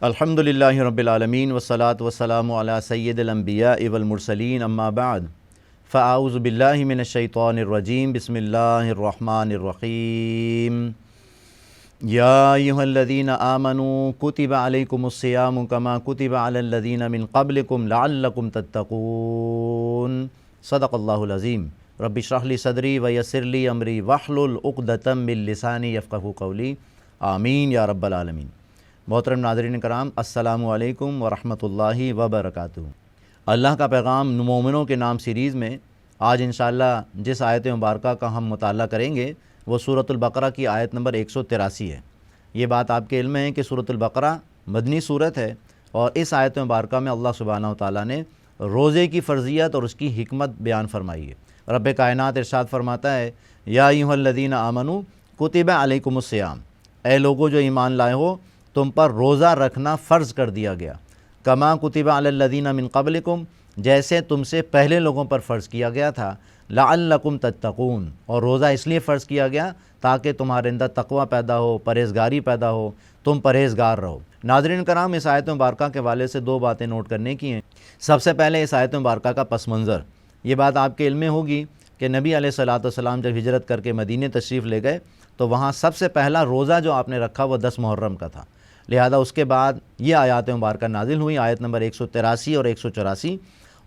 الحمدللہ رب العالمین والصلاة والسلام علی سید الانبیاء والمرسلین اما بعد فاعوذ باللہ من الشیطان الرجیم بسم اللہ الرحمن الرحیم یا ایہا الذین آمنوا کتب علیکم الصیام کما کتب علی الذین من قبلکم لعلکم تتقون صدق اللہ العظیم رب اشرح لی صدری ویسر لی امری واحلل عقدۃ من لسانی یفقہوا قولی آمین یا رب العالمین۔ محترم ناظرین کرام، السلام علیکم ورحمۃ اللہ وبرکاتہ۔ اللہ کا پیغام مومنوں کے نام سیریز میں آج انشاءاللہ جس آیت مبارکہ کا ہم مطالعہ کریں گے وہ سورۃ البقرہ کی آیت نمبر 183 ہے۔ یہ بات آپ کے علم میں ہے کہ سورۃ البقرہ مدنی صورت ہے، اور اس آیت مبارکہ میں اللہ سبحانہ وتعالیٰ نے روزے کی فرضیت اور اس کی حکمت بیان فرمائی ہے۔ رب کائنات ارشاد فرماتا ہے، یا ایھا الذین آمنوا کتب علیکم الصیام، اے لوگو جو ایمان لائے ہو تم پر روزہ رکھنا فرض کر دیا گیا، کما کتب علی الذین من قبلکم، جیسے تم سے پہلے لوگوں پر فرض کیا گیا تھا، لعلکم تتقون، اور روزہ اس لیے فرض کیا گیا تاکہ تمہارے اندر تقوی پیدا ہو، پرہیزگاری پیدا ہو، تم پرہیزگار رہو۔ ناظرین کرام، اس آیت مبارکہ کے حوالے سے دو باتیں نوٹ کرنے کی ہیں۔ سب سے پہلے اس آیت مبارکہ کا پس منظر، یہ بات آپ کے علم میں ہوگی کہ نبی علیہ الصلوۃ والسلام جب ہجرت کر کے مدینہ تشریف لے گئے تو وہاں سب سے پہلا روزہ جو آپ نے رکھا وہ 10 محرم کا تھا، لہذا اس کے بعد یہ آیات مبارکہ نازل ہوئی، آیت نمبر 183 اور 184،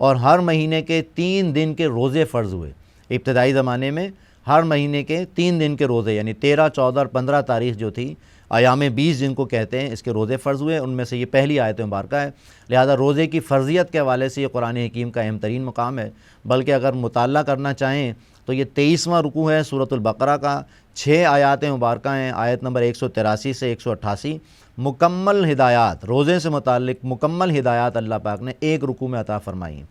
اور ہر مہینے کے 3 دن کے روزے فرض ہوئے۔ ابتدائی زمانے میں ہر مہینے کے 3 دن کے روزے، یعنی 13، 14 اور 15 تاریخ جو تھی، ایام 20 جن کو کہتے ہیں، اس کے روزے فرض ہوئے۔ ان میں سے یہ پہلی آیت مبارکہ ہے، لہذا روزے کی فرضیت کے حوالے سے یہ قرآن حکیم کا اہم ترین مقام ہے۔ بلکہ اگر مطالعہ کرنا چاہیں تو یہ 23واں رکوع ہے سورۃ البقرہ کا، 6 آیات مبارکہ ہیں، آیت نمبر 183 سے 188، مکمل ہدایات، روزے سے متعلق مکمل ہدایات اللہ پاک نے ایک رکوع میں عطا فرمائی ہیں۔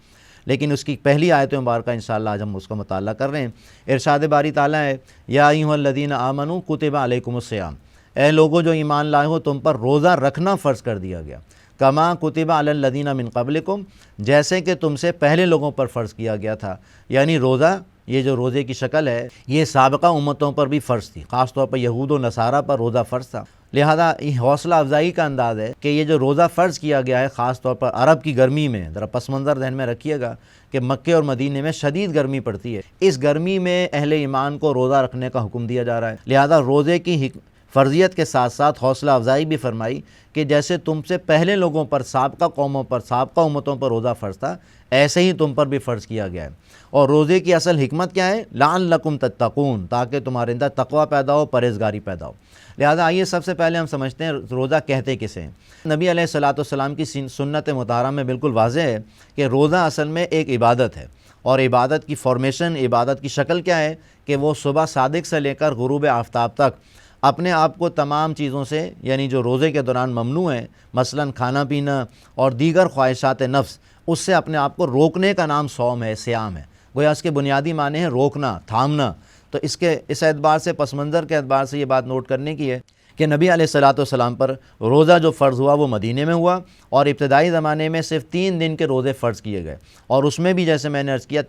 لیکن اس کی پہلی آیت مبارکہ انشاءاللہ آج ہم اس کا مطالعہ کر رہے ہیں۔ ارشاد باری تعالیٰ ہے، یا ایھا الذین آمنوا کتب علیکم الصیام، اے لوگو جو ایمان لائے ہو تم پر روزہ رکھنا فرض کر دیا گیا، کما کتب علی الذین من قبلکم، جیسے کہ تم سے پہلے لوگوں پر فرض کیا گیا تھا۔ یعنی روزہ، یہ جو روزے کی شکل ہے یہ سابقہ امتوں پر بھی فرض تھی، خاص طور پر یہود و نصارہ پر روزہ فرض تھا۔ لہذا یہ حوصلہ افزائی کا انداز ہے کہ یہ جو روزہ فرض کیا گیا ہے، خاص طور پر عرب کی گرمی میں، ذرا پس منظر ذہن میں رکھیے گا کہ مکے اور مدینے میں شدید گرمی پڑتی ہے، اس گرمی میں اہل ایمان کو روزہ رکھنے کا حکم دیا جا رہا ہے۔ لہذا روزے کی فرضیت کے ساتھ ساتھ حوصلہ افزائی بھی فرمائی کہ جیسے تم سے پہلے لوگوں پر، سابقہ قوموں پر، سابقہ امتوں پر روزہ فرض تھا، ایسے ہی تم پر بھی فرض کیا گیا ہے۔ اور روزے کی اصل حکمت کیا ہے؟ لعلکم تتقون، تاکہ تمہارے اندر تقوی پیدا ہو، پرہیزگاری پیدا ہو۔ لہذا آئیے سب سے پہلے ہم سمجھتے ہیں روزہ کہتے کسے ہیں۔ نبی علیہ الصلوۃ والسلام کی سنت مطہرہ میں بالکل واضح ہے کہ روزہ اصل میں ایک عبادت ہے، اور عبادت کی فارمیشن، عبادت کی شکل کیا ہے کہ وہ صبح صادق سے لے کر غروب آفتاب تک اپنے آپ کو تمام چیزوں سے، یعنی جو روزے کے دوران ممنوع ہیں، مثلا کھانا پینا اور دیگر خواہشات نفس، اس سے اپنے آپ کو روکنے کا نام صوم ہے، صیام ہے۔ گویا اس کے بنیادی معنی ہے روکنا، تھامنا۔ تو اس اعتبار سے، پس منظر کے اعتبار سے یہ بات نوٹ کرنے کی ہے کہ نبی علیہ الصلوۃ والسلام پر روزہ جو فرض ہوا وہ مدینے میں ہوا، اور ابتدائی زمانے میں صرف 3 دن کے روزے فرض کیے گئے، اور اس میں بھی جیسے میں نے عرض کیا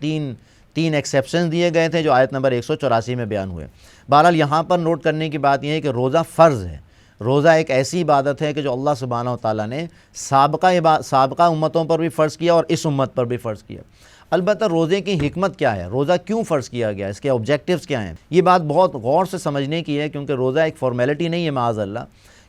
تین ایکسیپشنز دیے گئے تھے جو آیت نمبر 184 میں بیان ہوئے۔ بہرحال یہاں پر نوٹ کرنے کی بات یہ ہے کہ روزہ فرض ہے۔ روزہ ایک ایسی عبادت ہے کہ جو اللہ سبحانہ وتعالیٰ نے سابقہ امتوں پر بھی فرض کیا اور اس امت پر بھی فرض کیا۔ البتہ روزے کی حکمت کیا ہے، روزہ کیوں فرض کیا گیا، اس کے آبجیکٹیوز کیا ہیں، یہ بات بہت غور سے سمجھنے کی ہے، کیونکہ روزہ ایک فارمیلٹی نہیں ہے معاذ اللہ۔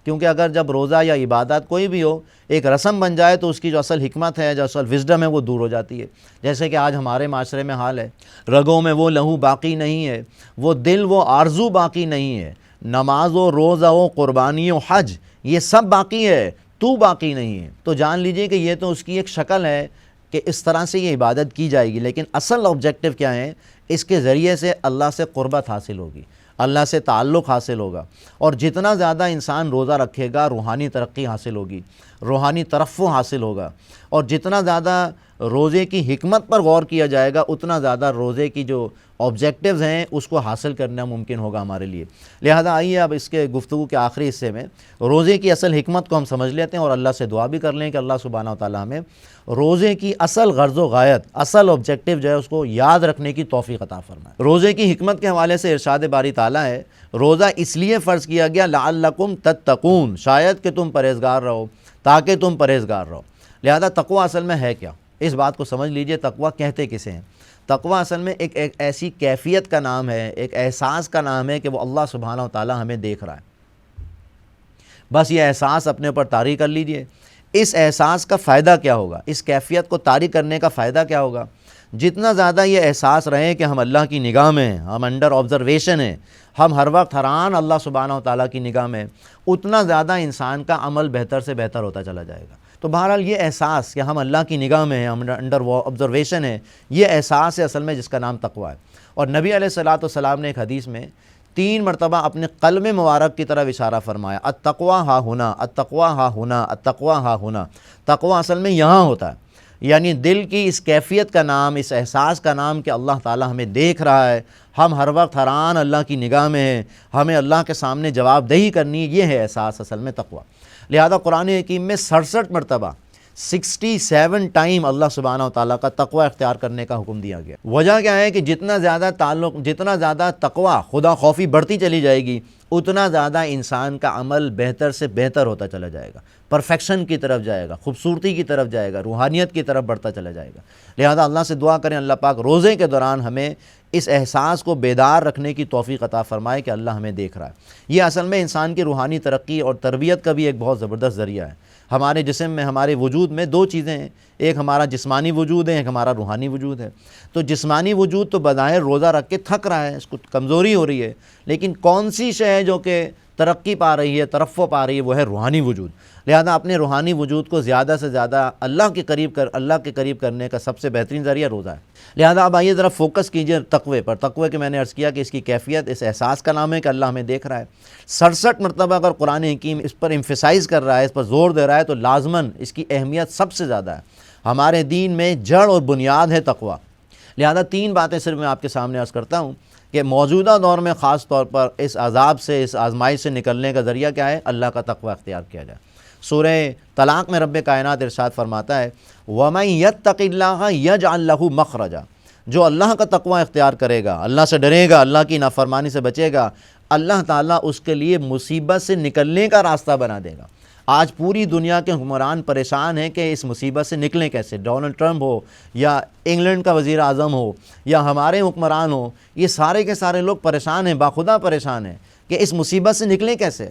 کیونکہ اگر جب روزہ یا عبادت کوئی بھی ہو ایک رسم بن جائے تو اس کی جو اصل حکمت ہے، جو اصل وزڈم ہے، وہ دور ہو جاتی ہے۔ جیسے کہ آج ہمارے معاشرے میں حال ہے، رگوں میں وہ لہو باقی نہیں ہے، وہ دل وہ آرزو باقی نہیں ہے، نماز و روزہ و قربانی و حج یہ سب باقی ہے، تو باقی نہیں ہے۔ تو جان لیجئے کہ یہ تو اس کی ایک شکل ہے کہ اس طرح سے یہ عبادت کی جائے گی، لیکن اصل آبجیکٹیو کیا ہے؟ اس کے ذریعے سے اللہ سے قربت حاصل ہوگی، اللہ سے تعلق حاصل ہوگا، اور جتنا زیادہ انسان روزہ رکھے گا روحانی ترقی حاصل ہوگی، روحانی ترفع حاصل ہوگا، اور جتنا زیادہ روزے کی حکمت پر غور کیا جائے گا اتنا زیادہ روزے کی جو آبجیکٹیوز ہیں اس کو حاصل کرنا ممکن ہوگا ہمارے لیے۔ لہذا آئیے اب اس کے گفتگو کے آخری حصے میں روزے کی اصل حکمت کو ہم سمجھ لیتے ہیں، اور اللہ سے دعا بھی کر لیں کہ اللہ سبحانہ وتعالیٰ ہمیں روزے کی اصل غرض و غایت، اصل آبجیکٹیو جو ہے اس کو یاد رکھنے کی توفیق عطا فرمائے۔ روزے کی حکمت کے حوالے سے ارشاد باری تعالیٰ ہے، روزہ اس لیے فرض کیا گیا لعلکم تتقون، شاید کہ تم پرہیزگار رہو، تاکہ تم پرہیزگار رہو۔ لہذا تقویٰ اصل میں ہے کیا، اس بات کو سمجھ لیجئے۔ تقویٰ کہتے کسے ہیں؟ تقویٰ اصل میں ایک ایسی کیفیت کا نام ہے، ایک احساس کا نام ہے کہ وہ اللہ سبحانہ و تعالی ہمیں دیکھ رہا ہے۔ بس یہ احساس اپنے اوپر طاری کر لیجئے۔ اس احساس کا فائدہ کیا ہوگا، اس کیفیت کو طاری کرنے کا فائدہ کیا ہوگا؟ جتنا زیادہ یہ احساس رہے کہ ہم اللہ کی نگاہ میں ہیں، ہم انڈر آبزرویشن ہیں، ہم ہر وقت حیران اللہ سبحانہ و تعالیٰ کی نگاہ میں، اتنا زیادہ انسان کا عمل بہتر سے بہتر ہوتا چلا جائے گا۔ تو بہرحال یہ احساس کہ ہم اللہ کی نگاہ میں ہیں، ہم انڈر آبزرویشن ہیں، یہ احساس ہے اصل میں جس کا نام تقویٰ ہے۔ اور نبی علیہ الصلوۃ والسلام نے ایک حدیث میں 3 مرتبہ اپنے قلب مبارک کی طرف اشارہ فرمایا، التقویٰ ہا ہنا، التقویٰ ہا ہنا، التقویٰ ہا ہنا۔ تقویٰ اصل میں یہاں ہوتا ہے، یعنی دل کی اس کیفیت کا نام، اس احساس کا نام کہ اللہ تعالیٰ ہمیں دیکھ رہا ہے، ہم ہر وقت حیران اللہ کی نگاہ میں ہیں، ہمیں اللہ کے سامنے جواب دہی کرنی، یہ ہے احساس اصل میں تقویٰ۔ لہذا قرآن حکیم میں 67 مرتبہ 67 ٹائم اللہ سبحانہ و تعالیٰ کا تقویٰ اختیار کرنے کا حکم دیا گیا۔ وجہ کیا ہے کہ جتنا زیادہ تقویٰ خدا خوفی بڑھتی چلی جائے گی، اتنا زیادہ انسان کا عمل بہتر سے بہتر ہوتا چلا جائے گا، پرفیکشن کی طرف جائے گا، خوبصورتی کی طرف جائے گا، روحانیت کی طرف بڑھتا چلا جائے گا۔ لہذا اللہ سے دعا کریں اللہ پاک روزے کے دوران ہمیں اس احساس کو بیدار رکھنے کی توفیق عطا فرمائے کہ اللہ ہمیں دیکھ رہا ہے۔ یہ اصل میں انسان کی روحانی ترقی اور تربیت کا بھی ایک بہت زبردست ذریعہ ہے۔ ہمارے جسم میں، ہمارے وجود میں 2 چیزیں ہیں، ایک ہمارا جسمانی وجود ہے، ایک ہمارا روحانی وجود ہے۔ تو جسمانی وجود تو بظاہر روزہ رکھ کے تھک رہا ہے، اس کو کمزوری ہو رہی ہے، لیکن کون سی شے ہے جو کہ ترقی پا رہی ہے، ترفع پا رہی ہے؟ وہ ہے روحانی وجود۔ لہذا اپنے روحانی وجود کو زیادہ سے زیادہ اللہ کے قریب کرنے کا سب سے بہترین ذریعہ روزہ ہے۔ لہذا اب آئیے ذرا فوکس کیجئے تقوی پر۔ تقوی کہ میں نے عرض کیا کہ اس کی کیفیت اس احساس کا نام ہے کہ اللہ ہمیں دیکھ رہا ہے۔ 67 مرتبہ اگر قرآن حکیم اس پر ایمفیسائز کر رہا ہے، اس پر زور دے رہا ہے، تو لازماً اس کی اہمیت سب سے زیادہ ہے۔ ہمارے دین میں جڑ اور بنیاد ہے تقوی۔ لہذا 3 باتیں صرف میں آپ کے سامنے عرض کرتا ہوں کہ موجودہ دور میں خاص طور پر اس عذاب سے، اس آزمائش سے نکلنے کا ذریعہ کیا ہے؟ اللہ کا تقوی اختیار کیا جائے۔ سورہ طلاق میں رب کائنات ارشاد فرماتا ہے وَمَن يَتَّقِ اللَّهَ يَجْعَل لَّهُ مَخْرَجًا، جو اللہ کا تقوی اختیار کرے گا، اللہ سے ڈرے گا، اللہ کی نافرمانی سے بچے گا، اللہ تعالیٰ اس کے لیے مصیبت سے نکلنے کا راستہ بنا دے گا۔ آج پوری دنیا کے حکمران پریشان ہیں کہ اس مصیبت سے نکلیں کیسے۔ ڈونلڈ ٹرمپ ہو یا انگلینڈ کا وزیر اعظم ہو یا ہمارے حکمران ہو، یہ سارے کے سارے لوگ پریشان ہیں، باخدا پریشان ہیں کہ اس مصیبت سے نکلیں کیسے۔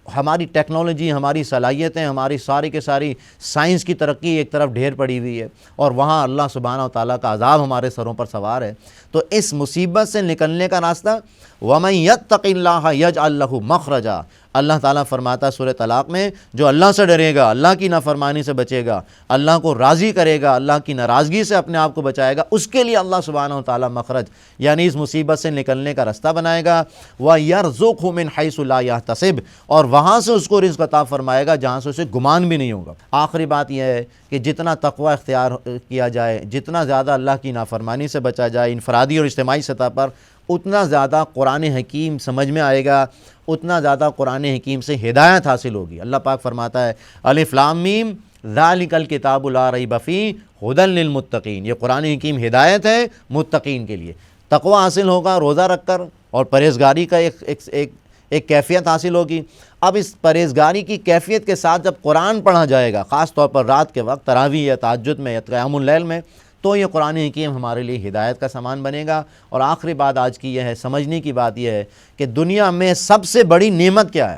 ہماری ٹیکنالوجی، ہماری صلاحیتیں، ہماری ساری کے ساری سائنس کی ترقی ایک طرف ڈھیر پڑی ہوئی ہے، اور وہاں اللہ سبحانہ و تعالیٰ کا عذاب ہمارے سروں پر سوار ہے۔ تو اس مصیبت سے نکلنے کا راستہ وَمَن يَتَّقِ اللَّهَ يَجْعَل لَّهُ مَخْرَجًا، اللہ تعالیٰ فرماتا ہے سورہ طلاق میں، جو اللہ سے ڈرے گا، اللہ کی نافرمانی سے بچے گا، اللہ کو راضی کرے گا، اللہ کی ناراضگی سے اپنے آپ کو بچائے گا، اس کے لیے اللہ سبحانہ و تعالیٰ مخرج، یعنی اس مصیبت سے نکلنے کا راستہ بنائے گا۔ وَيَرْزُقْهُ مِنْ حَيْثُ لَا يَحْتَسِبُ، اور وہاں سے اس کو رزق عطا فرمائے گا جہاں سے اسے گمان بھی نہیں ہوگا۔ آخری بات یہ ہے کہ جتنا تقوی اختیار کیا جائے، جتنا زیادہ اللہ کی نافرمانی سے بچا جائے انفرادی اور اجتماعی سطح پر، اتنا زیادہ قرآن حکیم سمجھ میں آئے گا، اتنا زیادہ قرآن حکیم سے ہدایت حاصل ہوگی۔ اللہ پاک فرماتا ہے الف لام میم ذالک الکتاب لا ریب فیہ ھدی للمتقین، یہ قرآن حکیم ہدایت ہے متقین کے لیے۔ تقوی حاصل ہوگا روزہ رکھ کر، اور پرہیزگاری کا ایک کیفیت حاصل ہوگی۔ اب اس پرہیزگاری کی کیفیت کے ساتھ جب قرآن پڑھا جائے گا، خاص طور پر رات کے وقت تراویح یا تہجد میں یا قیام اللیل میں، تو یہ قرآن حکیم ہمارے لیے ہدایت کا سامان بنے گا۔ اور آخری بات آج کی یہ ہے، سمجھنے کی بات یہ ہے کہ دنیا میں سب سے بڑی نعمت کیا ہے؟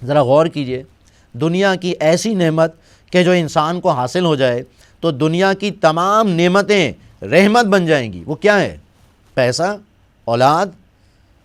ذرا غور کیجئے، دنیا کی ایسی نعمت کہ جو انسان کو حاصل ہو جائے تو دنیا کی تمام نعمتیں رحمت بن جائیں گی۔ وہ کیا ہے؟ پیسہ، اولاد،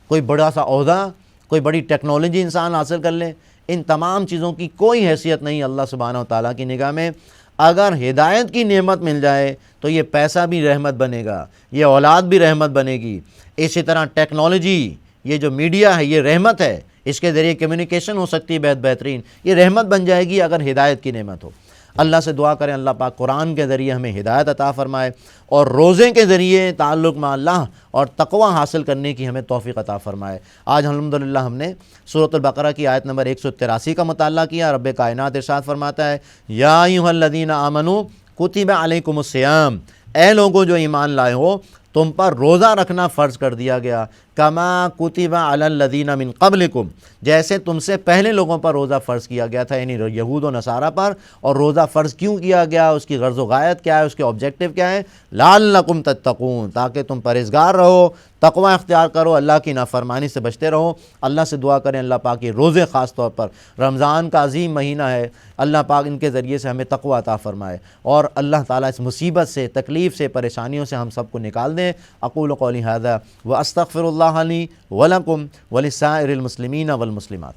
کوئی بڑا سا عہدہ، کوئی بڑی ٹیکنالوجی انسان حاصل کر لے، ان تمام چیزوں کی کوئی حیثیت نہیں اللہ سبحانہ و تعالیٰ کی نگاہ میں۔ اگر ہدایت کی نعمت مل جائے تو یہ پیسہ بھی رحمت بنے گا، یہ اولاد بھی رحمت بنے گی۔ اسی طرح ٹیکنالوجی، یہ جو میڈیا ہے، یہ رحمت ہے، اس کے ذریعے کمیونیکیشن ہو سکتی ہے بہترین، یہ رحمت بن جائے گی اگر ہدایت کی نعمت ہو۔ اللہ سے دعا کریں اللہ پاک قرآن کے ذریعے ہمیں ہدایت عطا فرمائے، اور روزے کے ذریعے تعلق مع اللہ اور تقوی حاصل کرنے کی ہمیں توفیق عطا فرمائے۔ آج الحمدللہ ہم نے سورۃ البقرہ کی آیت نمبر 183 کا مطالعہ کیا۔ رب کائنات رشاد فرماتا ہے یا ایھا الذین آمنوا کتب علیکم الصیام، اے لوگوں جو ایمان لائے ہو، تم پر روزہ رکھنا فرض کر دیا گیا کما کتب علی الذین من قبلکم، جیسے تم سے پہلے لوگوں پر روزہ فرض کیا گیا تھا، یعنی یہود و نصارہ پر۔ اور روزہ فرض کیوں کیا گیا، اس کی غرض و غایت کیا ہے، اس کے آبجیکٹیو کیا ہے؟ لعلکم تتقون، تاکہ تم پرہیزگار رہو، تقوی اختیار کرو، اللہ کی نافرمانی سے بچتے رہو۔ اللہ سے دعا کریں اللہ پاک یہ روزے خاص طور پر رمضان کا عظیم مہینہ ہے، اللہ پاک ان کے ذریعے سے ہمیں تقوی عطا فرمائے، اور اللہ تعالیٰ اس مصیبت سے، تکلیف سے، پریشانیوں سے ہم سب کو نکال دیں۔ اقول قولی ھذا واستغفر اللہ لی ولکم ولسائر المسلمین والمسلمات۔